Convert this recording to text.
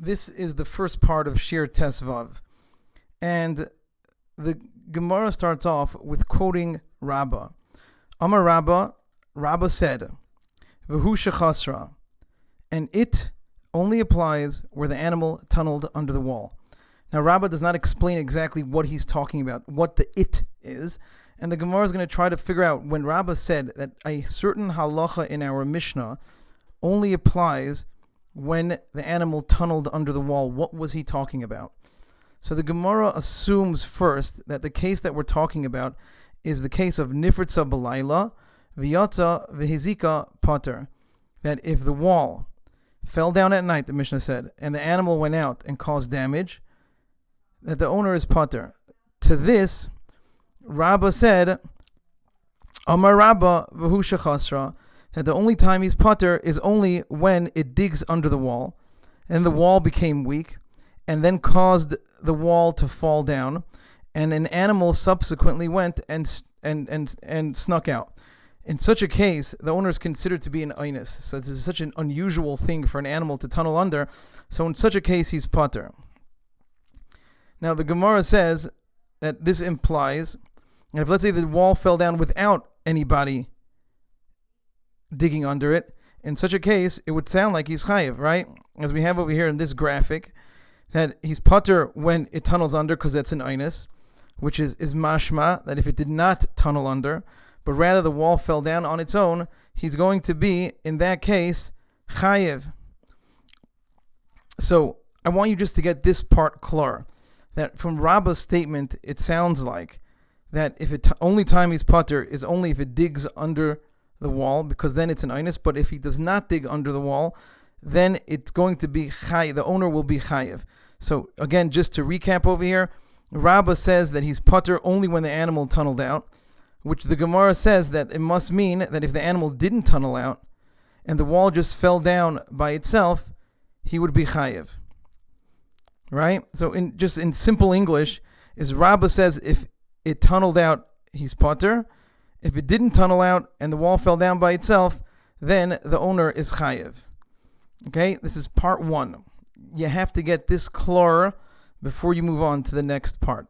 This is the first part of Shir Tesvav. And the Gemara starts off with quoting Rabbah. Amar Rabbah, Rabbah said, V'hu shechasra, and it only applies where the animal tunneled under the wall. Now Rabbah does not explain exactly what he's talking about, what the it is, and the Gemara is going to try to figure out when Rabbah said that a certain halacha in our Mishnah only applies when the animal tunneled under the wall. What was he talking about? So the Gemara assumes first that the case that we're talking about is the case of Nifritza B'layla, V'yatza V'hizika Pater. That if the wall fell down at night, the Mishnah said, and the animal went out and caused damage, that the owner is Pater. To this, Rabbah said, Amar Rabbah V'hu shechasra, that the only time he's Pater is only when it digs under the wall, and the wall became weak, and then caused the wall to fall down, and an animal subsequently went and snuck out. In such a case, the owner is considered to be an einus. So this is such an unusual thing for an animal to tunnel under. So in such a case, he's pater. Now the Gemara says that this implies, and if let's say the wall fell down without anybody digging under it, in such a case, it would sound like he's chayiv, right? As we have over here in this graphic, that he's pater when it tunnels under because that's an einus, which is mashma, that if it did not tunnel under, but rather the wall fell down on its own, he's going to be, in that case, chayiv. So I want you just to get this part clear, that from Rabbah's statement, it sounds like that if only time he's pater is only if it digs under the wall, because then it's an einus, but if he does not dig under the wall, then it's going to be chayiv, the owner will be chayiv. So again, just to recap over here, Rabbah says that he's pater only when the animal tunneled out, which the Gemara says that it must mean that if the animal didn't tunnel out and the wall just fell down by itself, he would be chayiv. Right? So in simple English, is Rabbah says if it tunneled out, he's pater. If it didn't tunnel out and the wall fell down by itself, then the owner is chayiv. Okay? This is part one. You have to get this clear before you move on to the next part.